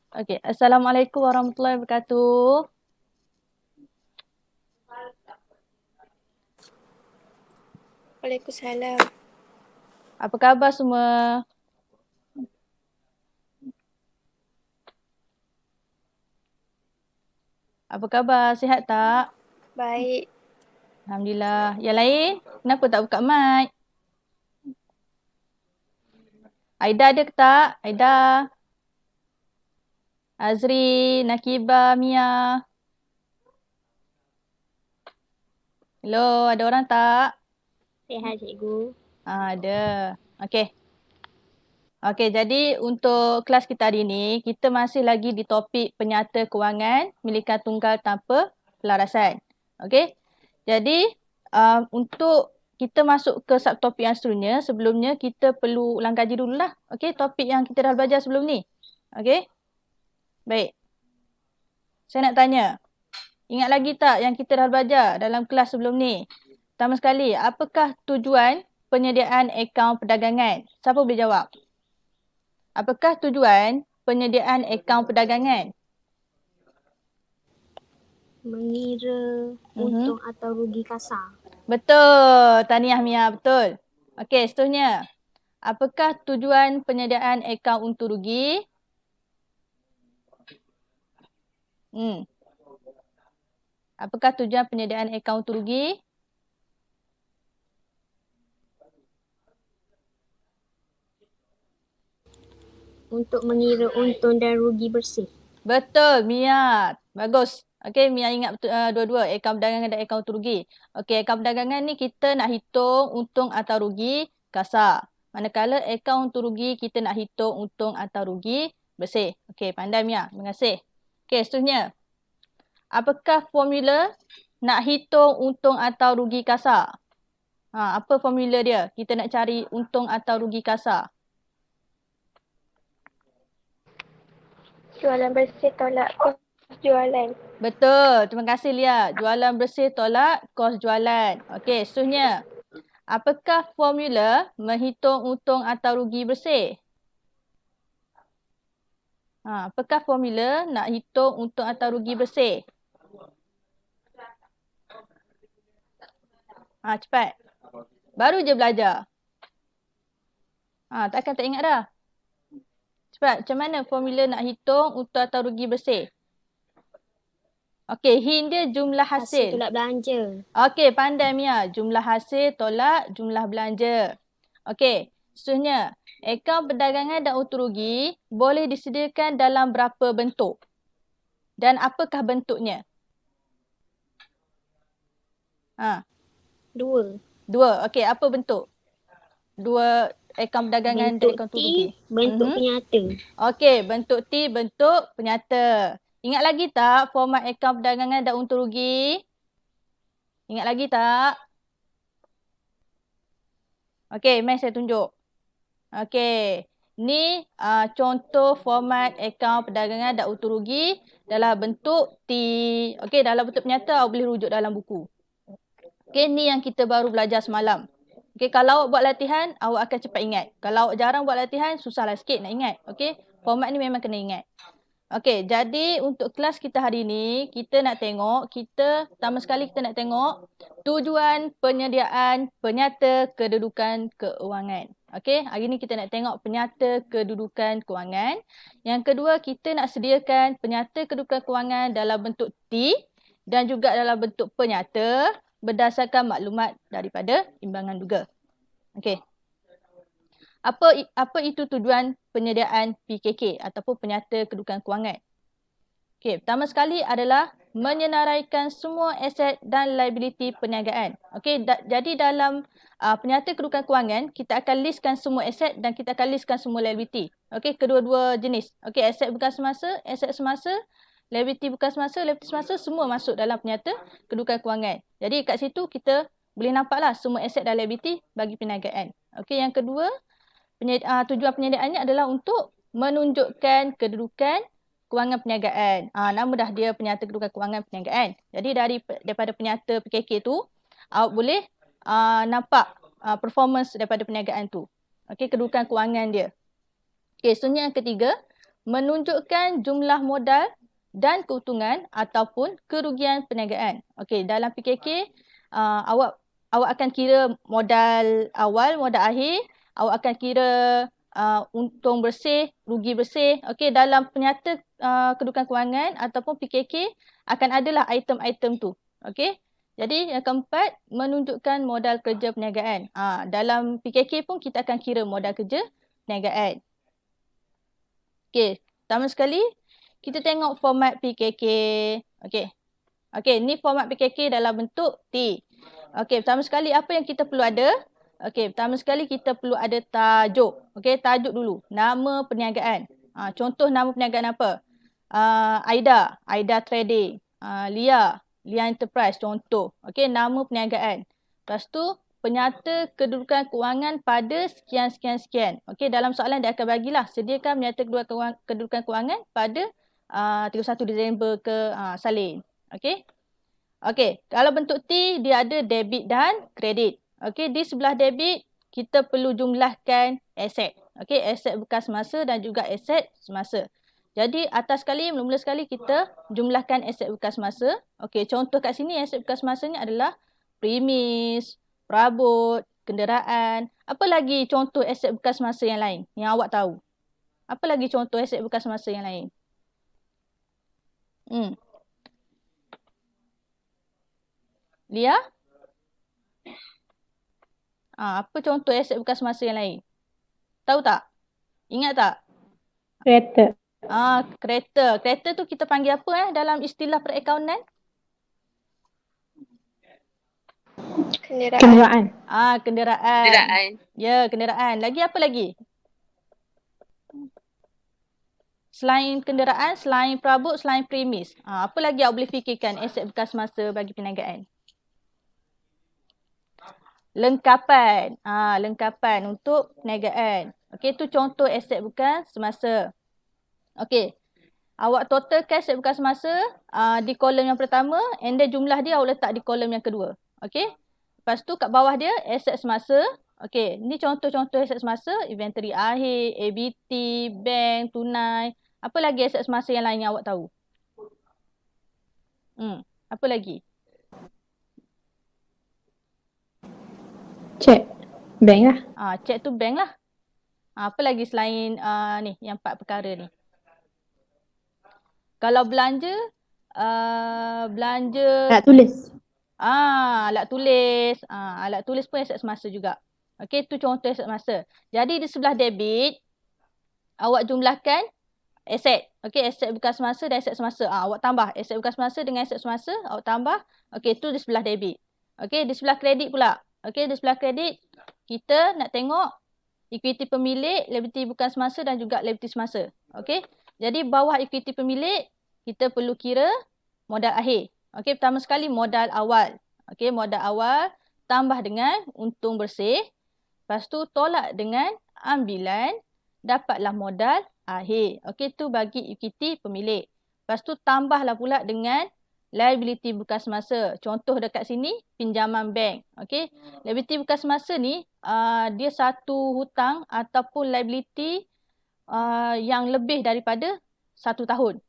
Okey, Assalamualaikum warahmatullahi wabarakatuh. Waalaikumsalam. Apa khabar semua? Apa khabar? Sihat tak? Baik. Alhamdulillah. Yang lain, kenapa tak buka mic? Aida ada ke tak? Aida. Azri, Nakibah, Mia. Hello, ada orang tak? Sihat cikgu. Ada. Okey. Okey, jadi untuk kelas kita hari ini, kita masih lagi di topik penyata kewangan milikan tunggal tanpa pelarasan. Okey. Jadi, untuk kita masuk ke subtopik yang seterusnya, sebelumnya kita perlu ulang kaji dululah. Okey, topik yang kita dah belajar sebelum ni. Okey. Baik. Saya nak tanya, ingat lagi tak yang kita dah belajar dalam kelas sebelum ni? Pertama sekali, apakah tujuan penyediaan akaun perdagangan? Siapa boleh jawab? Apakah tujuan penyediaan akaun perdagangan? Mengira untung atau rugi kasar. Betul. Tahniah Mia, betul. Okey, seterusnya. Apakah tujuan penyediaan akaun untung rugi? Apakah tujuan penyediaan akaun untung rugi? Untuk mengira untung dan rugi bersih. Betul, Mia. Bagus. Okey, Mia ingat betul, dua-dua, akaun perdagangan dan akaun untung rugi. Okey, akaun perdagangan ni kita nak hitung untung atau rugi kasar. Manakala akaun untung rugi kita nak hitung untung atau rugi bersih. Okey, pandai Mia. Terima kasih. Okey, seterusnya. Apakah formula nak hitung untung atau rugi kasar? Apa formula dia? Kita nak cari untung atau rugi kasar. Jualan bersih tolak kos jualan. Betul. Terima kasih Lia. Jualan bersih tolak kos jualan. Okey, seterusnya. Apakah formula menghitung untung atau rugi bersih? Apakah formula nak hitung untung atau rugi bersih? Cepat. Baru je belajar. Takkan tak ingat dah? Cepat. Macam mana formula nak hitung untung atau rugi bersih? Okey, hint dia jumlah Hasil hasil. tolak belanja. Okey, pandai Mia. Jumlah hasil tolak jumlah belanja. Okey, seterusnya. Akaun perdagangan dan untung rugi boleh disediakan dalam berapa bentuk? Dan apakah bentuknya? Dua. Okey, apa bentuk? Dua akaun perdagangan dan akaun untung rugi. Bentuk penyata. Okey, bentuk T, bentuk penyata. Ingat lagi tak format akaun perdagangan dan untung rugi? Ingat lagi tak? Okey, mari saya tunjuk. Okey, ni contoh format akaun perdagangan dan untung rugi dalam bentuk T. Okey, dalam bentuk penyata awak boleh rujuk dalam buku. Okey, ni yang kita baru belajar semalam. Okey, kalau awak buat latihan, awak akan cepat ingat. Kalau awak jarang buat latihan, susahlah sikit nak ingat. Okey, format ni memang kena ingat. Okey, jadi untuk kelas kita hari ni, kita nak tengok, pertama sekali kita nak tengok tujuan penyediaan penyata kedudukan keuangan. Okey, hari ni kita nak tengok penyata kedudukan kewangan. Yang kedua, kita nak sediakan penyata kedudukan kewangan dalam bentuk T dan juga dalam bentuk penyata berdasarkan maklumat daripada imbangan duga. Okey. Apa itu tujuan penyediaan PKK ataupun penyata kedudukan kewangan? Okey, pertama sekali adalah menyenaraikan semua aset dan liability perniagaan. Okey, jadi dalam penyata kedudukan kewangan, kita akan listkan semua aset dan kita akan listkan semua liability. Okey, kedua-dua jenis. Okey, aset bukan semasa, aset semasa, liability bukan semasa, liability semasa, semua masuk dalam penyata kedudukan kewangan. Jadi kat situ kita boleh nampaklah semua aset dan liability bagi perniagaan. Okey, yang kedua, tujuan penyediaannya adalah untuk menunjukkan kedudukan kewangan perniagaan. Nama dah dia penyata kedudukan kewangan perniagaan. Jadi daripada penyata PKK tu, awak boleh nampak performance daripada perniagaan tu. Okey, kedudukan kewangan dia. Okey, seterusnya yang ketiga, menunjukkan jumlah modal dan keuntungan ataupun kerugian perniagaan. Okey, dalam PKK awak akan kira modal awal, modal akhir, awak akan kira untung bersih, rugi bersih. Okey, dalam penyata kedudukan kewangan ataupun PKK akan adalah item-item tu. Okey. Jadi yang keempat, menunjukkan modal kerja perniagaan. Dalam PKK pun kita akan kira modal kerja perniagaan. Okey, pertama sekali kita tengok format PKK. Okey. Okey, ni format PKK dalam bentuk T. Okey, pertama sekali apa yang kita perlu ada? Okey, pertama sekali kita perlu ada tajuk. Okey, tajuk dulu. Nama perniagaan. Contoh nama perniagaan apa? Aida Trading. Lia Enterprise contoh. Okey, nama perniagaan. Lepas tu penyata kedudukan kewangan pada sekian. Okey, dalam soalan dia akan bagilah sediakan menyata kedudukan kewangan pada 31 Disember ke salin. Okey. Okey, kalau bentuk T dia ada debit dan kredit. Okey, di sebelah debit kita perlu jumlahkan aset. Okey, aset bekas masa dan juga aset semasa. Jadi atas sekali, mula-mula sekali kita jumlahkan aset bekas masa. Okey, contoh kat sini aset bekas masanya adalah premis, perabot, kenderaan. Apa lagi contoh aset bekas masa yang lain yang awak tahu? Apa lagi contoh aset bekas masa yang lain? Lia? Apa contoh aset bekas masa yang lain? Tahu tak? Ingat tak? Kereta. Kereta. Kereta tu kita panggil apa dalam istilah perakaunan? Kenderaan. Kenderaan. Ya, kenderaan. Lagi apa lagi? Selain kenderaan, selain perabot, selain premis. Apa lagi awak boleh fikirkan aset bekas masa bagi perniagaan? Lengkapan. Lengkapan untuk perniagaan. Okey, tu contoh aset bekas semasa. Okey. Awak totalkan aset bekas masa di kolom yang pertama and then jumlah dia awak letak di kolom yang kedua. Okey. Lepas tu kat bawah dia aset semasa. Okey, ni contoh-contoh aset semasa, inventory akhir, ABT, bank, tunai. Apa lagi aset semasa yang lain yang awak tahu? Apa lagi? Cek. Bank lah. Cek tu bank lah. Apa lagi selain ni, yang 4 perkara ni? Kalau belanja, Alat tulis. alat tulis. Alat tulis pun aset semasa juga. Okey, tu contoh aset semasa. Jadi di sebelah debit, awak jumlahkan aset. Okey, aset bekas masa dan aset semasa. Awak tambah aset bekas masa dengan aset semasa, awak tambah. Okey, tu di sebelah debit. Okey, di sebelah kredit pula. Okey, di sebelah kredit, kita nak tengok equity pemilik, liability bekas masa dan juga liability semasa. Okey, jadi bawah equity pemilik, kita perlu kira modal akhir. Okey, pertama sekali modal awal. Okey, modal awal tambah dengan untung bersih. Lepas tu tolak dengan ambilan, dapatlah modal akhir. Okey, tu bagi equity pemilik. Lepas tu tambahlah pula dengan liability bekas masa. Contoh dekat sini, pinjaman bank. Okey, liability bekas masa ni dia satu hutang ataupun liability yang lebih daripada 1 tahun.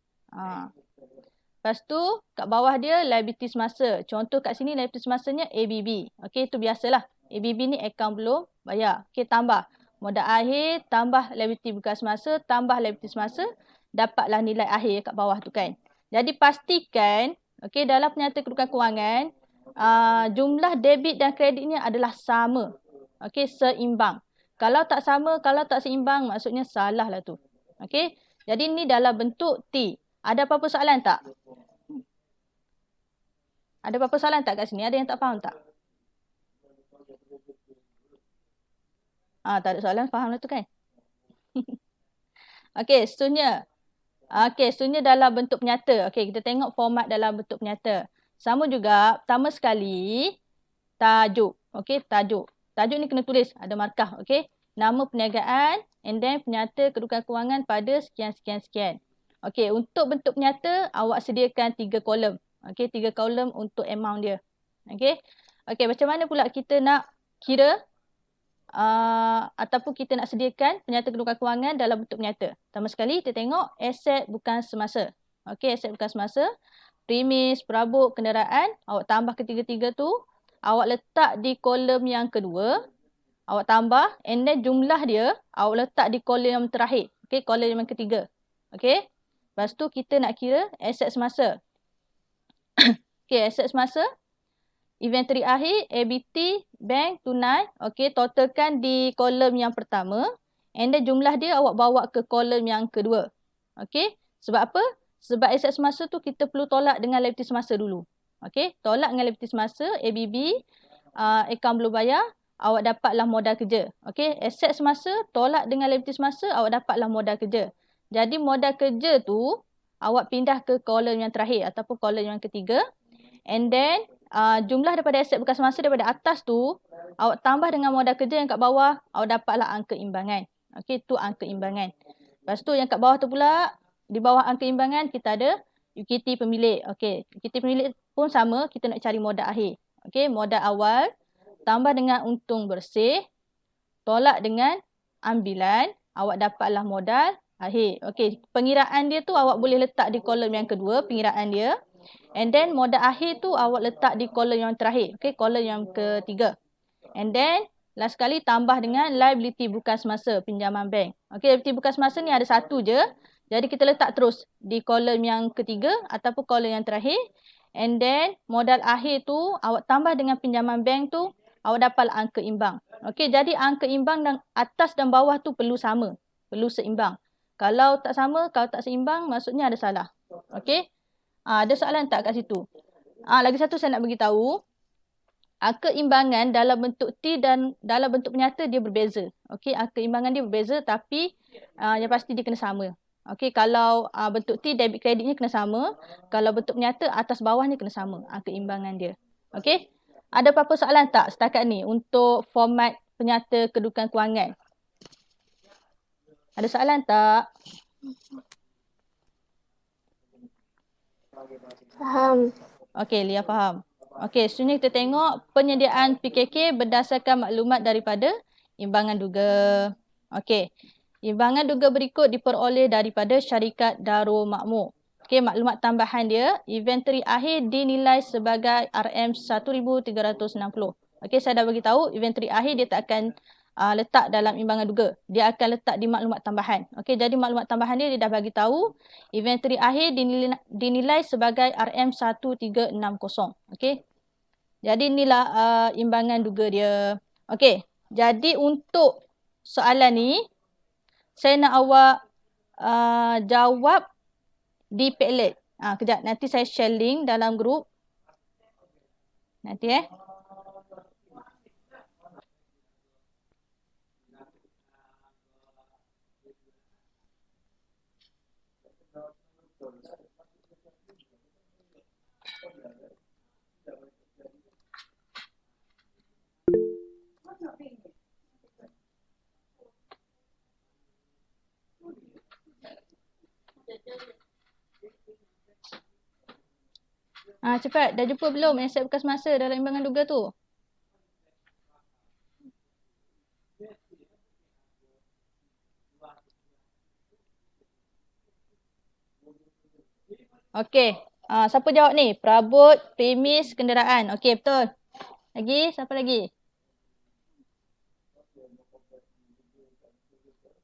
Lepas tu kat bawah dia liability semasa. Contoh kat sini liability semasanya ABB. Okey, itu biasalah. ABB ni akaun belum bayar. Okey, tambah modal akhir, tambah liability bekas masa, tambah liability semasa, dapatlah nilai akhir kat bawah tu kan. Jadi pastikan okey, dalam penyata kedudukan kewangan jumlah debit dan kreditnya adalah sama. Okey, seimbang. Kalau tak sama, kalau tak seimbang, maksudnya salah lah tu. Okey, jadi ni dalam bentuk T. Ada apa-apa soalan tak? Ada apa-apa soalan tak kat sini? Ada yang tak faham tak? Tak ada soalan, faham lah tu kan? Okey, seterusnya. Seterusnya dalam bentuk penyata. Okey, kita tengok format dalam bentuk penyata. Sama juga, pertama sekali, tajuk. Okey, tajuk. Tajuk ni kena tulis, ada markah. Okey, nama perniagaan and then penyata kedudukan kewangan pada sekian. Okey, untuk bentuk penyata, awak sediakan 3 kolom. Okey, 3 kolom untuk amount dia. Okey, macam mana pula kita nak kira ataupun kita nak sediakan penyata kedudukan kewangan dalam bentuk nyata. Pertama sekali kita tengok aset bukan semasa. Okey, aset bukan semasa. Premis, perabot, kenderaan, awak tambah ketiga-tiga tu, awak letak di kolom yang kedua, awak tambah, and then jumlah dia, awak letak di kolom yang terakhir. Okey, kolom yang ketiga. Okey, lepas tu kita nak kira aset semasa. Okey, aset semasa, inventory akhir, ABT, bank, tunai. Okey, totalkan di kolom yang pertama, and then jumlah dia awak bawa ke kolom yang kedua. Okey, sebab apa? Sebab aset semasa tu kita perlu tolak dengan liability semasa dulu. Okey, tolak dengan liability semasa, ABB, akaun belum bayar, awak dapatlah modal kerja. Okey, aset semasa tolak dengan liability semasa, awak dapatlah modal kerja. Jadi modal kerja tu awak pindah ke kolom yang terakhir ataupun kolom yang ketiga. And then jumlah daripada aset bukan semasa daripada atas tu awak tambah dengan modal kerja yang kat bawah, awak dapatlah angka imbangan. Okey, tu angka imbangan. Lepas tu yang kat bawah tu pula, di bawah angka imbangan kita ada UKT pemilik. Okey, UKT pemilik pun sama, kita nak cari modal akhir. Okey, modal awal tambah dengan untung bersih, tolak dengan ambilan, awak dapatlah modal akhir. Okey, pengiraan dia tu awak boleh letak di kolom yang kedua, pengiraan dia. And then modal akhir tu awak letak di kolom yang terakhir. Okey, kolom yang ketiga. And then last sekali tambah dengan liability bukan semasa, pinjaman bank. Okey, liability bukan semasa ni ada satu je. Jadi kita letak terus di kolom yang ketiga ataupun kolom yang terakhir. And then modal akhir tu awak tambah dengan pinjaman bank tu, awak dapat angka imbang. Okey, jadi angka imbang dan atas dan bawah tu perlu sama, perlu seimbang. Kalau tak sama, kalau tak seimbang, maksudnya ada salah. Okey, ada soalan tak kat situ? Lagi satu saya nak beritahu. Keimbangan dalam bentuk T dan dalam bentuk nyata dia berbeza. Okey, keimbangan dia berbeza tapi yang pasti dia kena sama. Okey, kalau bentuk T debit kreditnya kena sama, kalau bentuk nyata atas bawahnya kena sama keimbangan dia. Okey. Ada apa-apa soalan tak setakat ni untuk format penyata kedudukan kewangan? Ada soalan tak? Faham. Okey, Lia faham. Okey, seterusnya kita tengok penyediaan PKK berdasarkan maklumat daripada imbangan duga. Okey, imbangan duga berikut diperoleh daripada syarikat Darul Makmur. Okey, maklumat tambahan dia, inventory akhir dinilai sebagai RM1,360. Okey, saya dah beritahu inventory akhir dia tak akan letak dalam imbangan duga. Dia akan letak di maklumat tambahan. Okey, jadi maklumat tambahan dia dah bagi tahu inventory akhir dinilai sebagai RM1,360. Okey. Jadi inilah imbangan duga dia. Okey. Jadi untuk soalan ni saya nak awak jawab di Padlet. Kejap nanti saya share link dalam grup. Nanti cepat. Dah jumpa belum aset bekas masa dalam imbangan duga tu? Okey. Siapa jawab ni? Perabot, premis, kenderaan. Okey, betul. Lagi? Siapa lagi?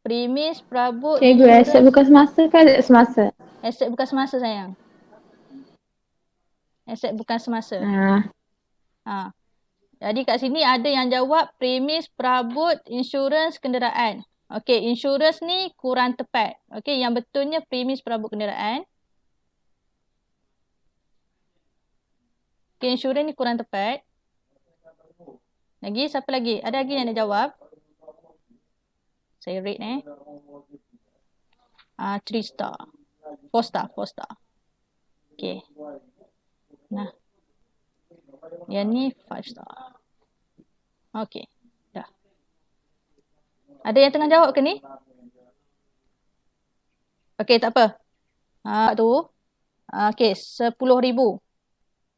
Premis, perabot, Cikgu, aset bukan semasa ke aset semasa? Aset bukan semasa sayang. Aset bukan semasa. Jadi kat sini ada yang jawab premis, perabot, insurans, kenderaan. Okey, insurans ni kurang tepat. Okey, yang betulnya premis, perabot, kenderaan. Okey, insurans ni kurang tepat. Lagi, siapa lagi? Ada lagi yang nak jawab? Saya rate 3 star. 4 star, 4 star. Okey. Nah. Yang ni 5 star. Okey, dah. Ada yang tengah jawab ke ni? Okey, tak apa. Tu. Okey, 10,000.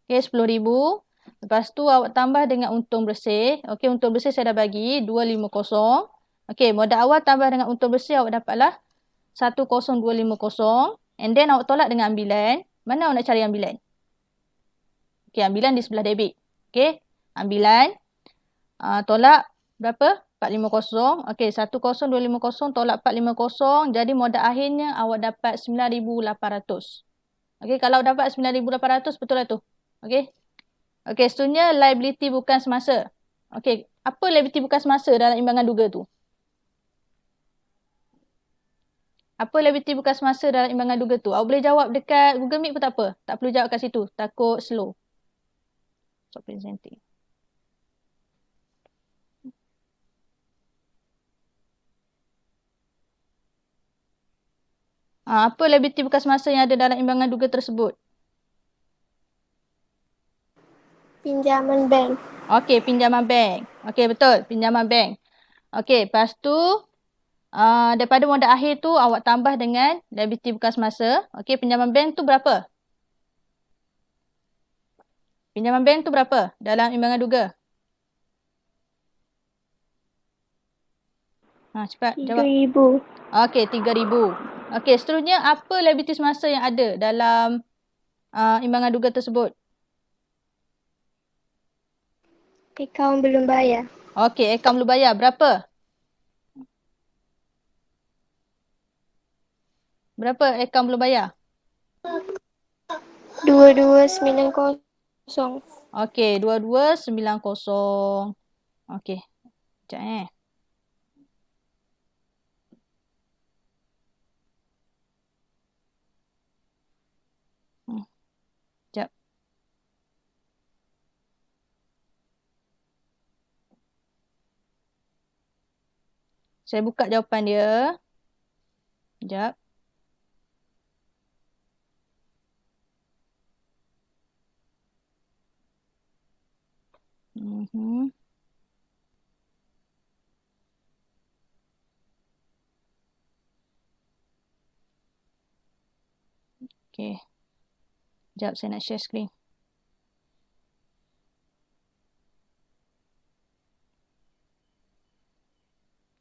Okey, 10,000. Lepas tu awak tambah dengan untung bersih. Okey, untung bersih saya dah bagi 250. Okey, modal awal tambah dengan untung bersih awak dapatlah 10250. And then awak tolak dengan ambilan. Mana awak nak cari ambilan? Okey, ambilan di sebelah debit. Okey, ambilan tolak berapa? 450. Okey, 10250 tolak 450. Jadi modal akhirnya awak dapat 9800. Okey, kalau dapat 9800 betul lah tu. Okey. Okey, seterusnya liability bukan semasa. Okey, apa liability bukan semasa dalam imbangan duga tu? Apa liability bukan semasa dalam imbangan duga tu? Awak boleh jawab dekat Google Meet pun tak apa. Tak perlu jawab kat situ. Takut slow. Stop presenting. Apa liability bukan semasa yang ada dalam imbangan duga tersebut? Pinjaman bank. Okey, pinjaman bank. Okey, betul. Pinjaman bank. Okey, lepas tu daripada modal akhir tu awak tambah dengan liability bukan semasa. Okey, pinjaman bank tu berapa? Pinjaman bank tu berapa dalam imbangan duga? Cepat jawab. 3,000. Okey, 3,000. Okey, seterusnya apa liability semasa yang ada dalam imbangan duga tersebut? Akaun belum bayar. Okey, akaun belum bayar. Berapa? Berapa akaun belum bayar? 2290. Okey, 2290. Okey, sekejap Sekejap. Saya buka jawapan dia. Sekejap. Okey. Sekejap saya nak share screen.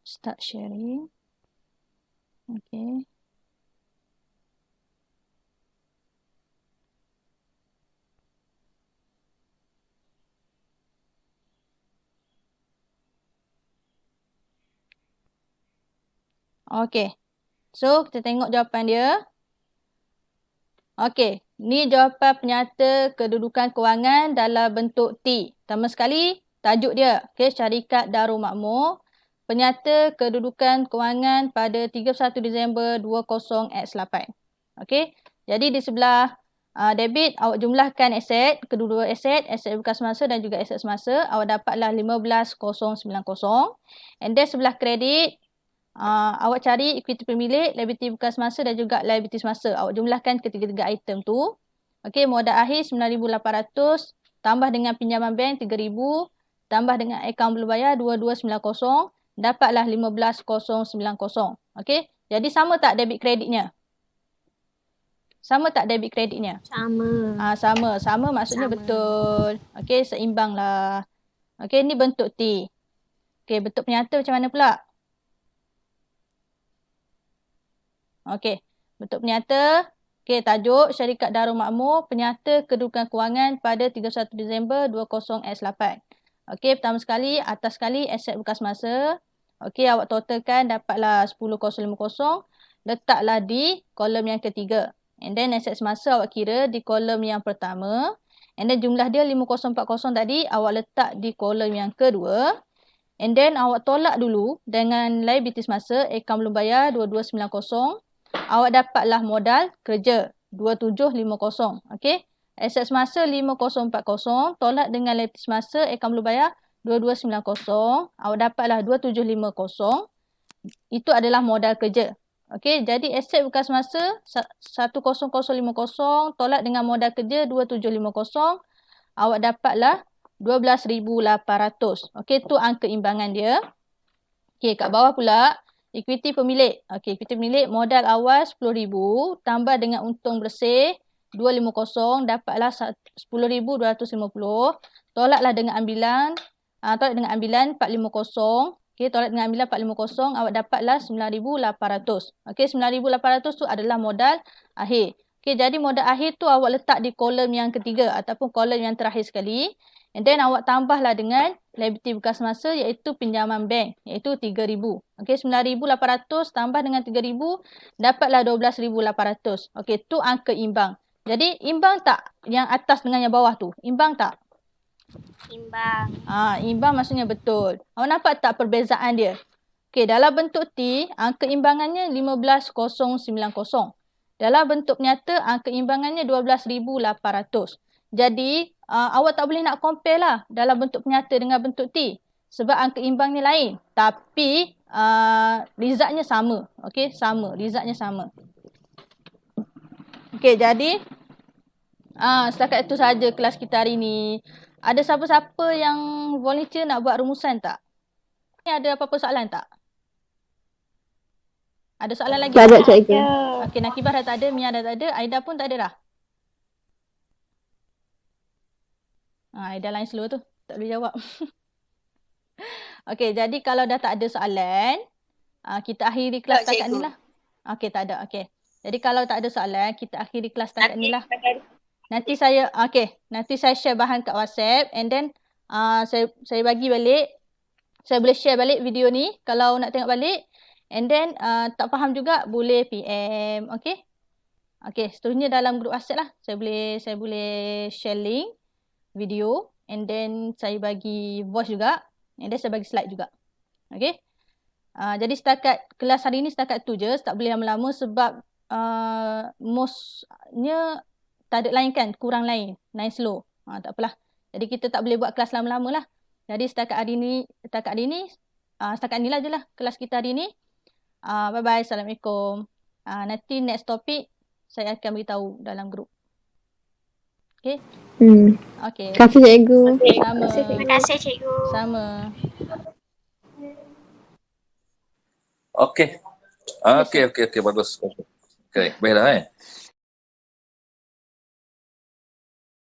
Start sharing. Okey. Okey. So, kita tengok jawapan dia. Okey. Ni jawapan penyata kedudukan kewangan dalam bentuk T. Pertama sekali, tajuk dia. Okey, Syarikat Darul Makmur. Penyata kedudukan kewangan pada 31 Disember 20X8. Okey. Jadi di sebelah debit, awak jumlahkan aset, kedua-dua aset bukan semasa dan juga aset semasa. Awak dapatlah 15,090. And then sebelah kredit, awak cari equity pemilik, liability bukan semasa dan juga liability semasa. Awak jumlahkan ketiga-tiga item tu. Okey, modal akhir 9,800 tambah dengan pinjaman bank 3,000 tambah dengan akaun belum bayar 2290 dapatlah 15,090. Okey, jadi sama tak debit kreditnya? Sama tak debit kreditnya? Sama. Sama maksudnya Sama. betul. Okey, seimbang lah. Okey, ni bentuk T. Okey, bentuk penyata macam mana pula? Okey, bentuk penyata. Okey, tajuk Syarikat Darul Makmur, penyata kedudukan kewangan pada 31 Disember 20X8. Okey, pertama sekali, atas sekali aset bukan semasa. Okey, awak totalkan dapatlah 10,050. Letaklah di kolom yang ketiga. And then aset semasa awak kira di kolom yang pertama. And then jumlah dia 5,040 tadi awak letak di kolom yang kedua. And then awak tolak dulu dengan liability semasa, akaun belum bayar 2290. Awak dapatlah modal kerja 2750. Okey. Aset semasa 5040 tolak dengan liability semasa, akaun belum bayar 2290. Awak dapatlah 2750. Itu adalah modal kerja. Okey, jadi aset bukan semasa 10050 tolak dengan modal kerja 2750. Awak dapatlah 12,800. Okey, tu angka imbangan dia. Okey, kat bawah pula equity pemilik. Okey, equity pemilik modal awal 10,000 tambah dengan untung bersih 250 dapatlah 10,250 tolaklah dengan ambilan, tolak dengan ambilan 450. Okey, tolak dengan ambilan 450, awak dapatlah 9,800. Okey, 9,800 tu adalah modal akhir. Okey, jadi modal akhir tu awak letak di kolom yang ketiga ataupun kolom yang terakhir sekali. And then awak tambahlah dengan liability bekas masa iaitu pinjaman bank iaitu 3,000. Okey, 9,800 tambah dengan 3,000 dapatlah 12,800. Okey, tu angka imbang. Jadi imbang tak yang atas dengan yang bawah tu? Imbang tak? Imbang. Imbang maksudnya betul. Awak nampak tak perbezaan dia? Okey, dalam bentuk T, angka imbangannya 15,090. Dalam bentuk nyata, angka imbangannya 12,800. Jadi, awak tak boleh nak compare lah dalam bentuk nyata dengan bentuk T. Sebab angka imbang ni lain. Tapi, result-nya sama. Okey, sama. Result-nya sama. Okey, jadi, setakat itu sahaja kelas kita hari ni. Ada siapa-siapa yang volunteer nak buat rumusan tak? Ni ada apa-apa soalan tak? Ada soalan lagi? Tak ada cikgu. Okey, Nakibah dah tak ada, Mia dah tak ada, Aida pun tak ada dah. Aida lain slow tu, tak boleh jawab. Okey, jadi kalau dah tak ada soalan, kita akhiri kelas setakat ni lah. Okey, tak ada. Okey. Jadi kalau tak ada soalan, kita akhiri kelas setakat ni lah. Nanti saya share bahan kat WhatsApp and then saya bagi balik. Saya boleh share balik video ni kalau nak tengok balik. And then tak faham juga boleh PM. Okey. Okey, seterusnya dalam grup WhatsApp lah. Saya boleh share link video and then saya bagi voice juga and then saya bagi slide juga. Okey. Jadi setakat kelas hari ni setakat tu je, tak boleh lama-lama sebab mostnya tak ada lain kan, kurang lain slow. Tak apalah. Jadi kita tak boleh buat kelas lama-lama lah. Jadi setakat ni lah je lah kelas kita hari ni. Bye bye, Assalamualaikum. Nanti next topik saya akan beritahu dalam grup. Okey? Okey. Terima kasih cikgu. Sama. Terima kasih cikgu. Sama. Okey. Okey, bagus. Okey, baiklah